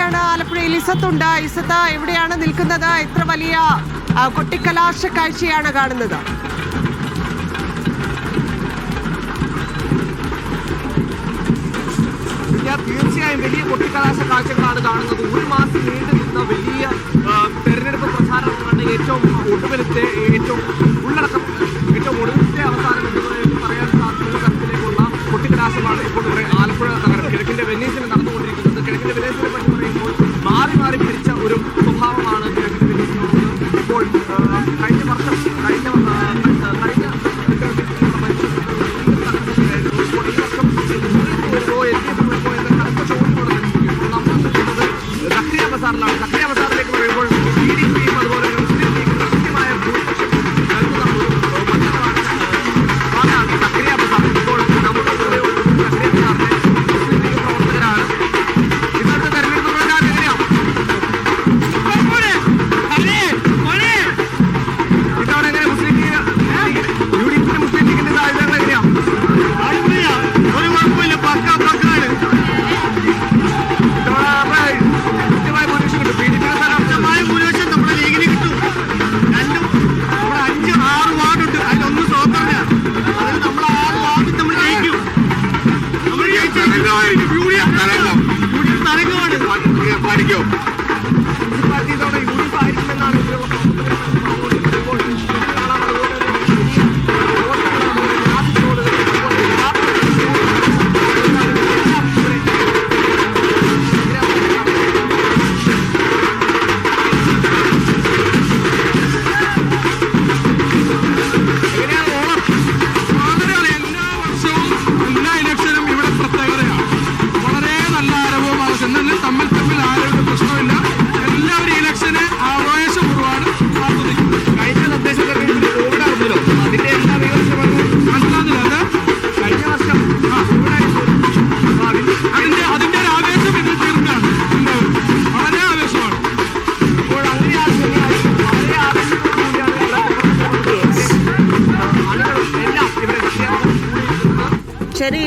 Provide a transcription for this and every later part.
എവിടെയാണ്? ആലപ്പുഴയിൽ ഇസത്തുണ്ട്. ഇസത്ത, എവിടെയാണ് നിൽക്കുന്നത്? എത്ര വലിയ കൊട്ടിക്കലാശ കാഴ്ചയാണ് കാണുന്നത്? തീർച്ചയായും വലിയ കൊട്ടിക്കലാശ കാഴ്ചകളാണ് കാണുന്നത്. ഒരു മാസം നീണ്ടു നിന്ന വലിയ തെരഞ്ഞെടുപ്പ് പ്രചാരണമാണ് ഏറ്റവും ഒടുവിലത്തെ അവസാനം എന്ന് പറയാൻ സാധിക്കുന്ന തരത്തിലേക്കുള്ള കൊട്ടിക്കലാശമാണ് ഇപ്പോൾ ഇവിടെ ആലപ്പുഴ നഗരം കിഴക്കിന്റെ വെന്നീസിൽ നടന്നുകൊണ്ടിരിക്കുന്നത്. കിഴക്കിന്റെ വെന്നീസിനെ പറ്റി പറയുമ്പോൾ മാറി മാറി ഭരിച്ച ഒരു സ്വഭാവമാണ് കിഴക്കിന്റെ വെന്നീസിനുള്ളത്. ഇപ്പോൾ കഴിഞ്ഞ വർഷം സക്രിയ ബസാറിലേക്ക് പറയുമ്പോൾ PDPയും അതുപോലെ മുസ്ലിം ലീഗിന് കൃത്യമായ ഭൂരിപക്ഷം നൽകുന്ന ഭാഗമാണ് സക്രിയ ബസാർ. ഇപ്പോൾ നമ്മുടെ സക്രിയ ബസാറിലെ മുസ്ലിം ലീഗ് പ്രവർത്തകരാണ് ഇന്നത്തെ തെരഞ്ഞെടുപ്പ് പ്രചാരണം എങ്ങനെയാണ് ഇതവണ എങ്ങനെ മുസ്ലിം ലീഗ് UDP മുസ്ലിം ലീഗിന്റെ സാധ്യതകൾ എങ്ങനെയാണ്? ഒരു കുഴപ്പമില്ല, പക്കാണ്.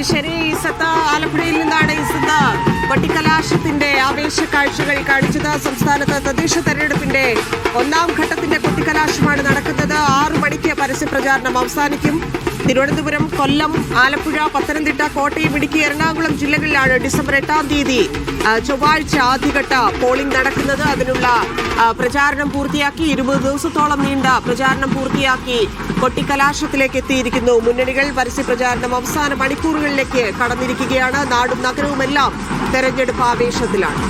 ശരി ഇസത്ത, ആലപ്പുഴയിൽ നിന്നാണ് ഇസത്ത കൊട്ടിക്കലാശത്തിന്റെ ആവേശ കാഴ്ചകൾ കാണിച്ചത്. സംസ്ഥാനത്ത് തദ്ദേശ തെരഞ്ഞെടുപ്പിന്റെ 1ാം ഘട്ടത്തിന്റെ കൊട്ടിക്കലാശമാണ് നടക്കുന്നത്. 6 മണിക്ക് പരസ്യപ്രചാരണം അവസാനിക്കും. തിരുവനന്തപുരം, കൊല്ലം, ആലപ്പുഴ, പത്തനംതിട്ട, കോട്ടയം, ഇടുക്കി, എറണാകുളം ജില്ലകളിലാണ് ഡിസംബർ 8-ാം തീയതി ചൊവ്വാഴ്ച ആദ്യഘട്ട പോളിംഗ് നടക്കുന്നത്. അതിനുള്ള പ്രചാരണം പൂർത്തിയാക്കി 20 ദിവസത്തോളം നീണ്ട പ്രചാരണം പൂർത്തിയാക്കി കൊട്ടിക്കലാശത്തിലേക്ക് എത്തിയിരിക്കുന്നു മുന്നണികൾ. പരസ്യപ്രചാരണം അവസാന മണിക്കൂറുകളിലേക്ക് കടന്നിരിക്കുകയാണ്. നാടും നഗരവുമെല്ലാം തെരഞ്ഞെടുപ്പ് ആവേശത്തിലാണ്.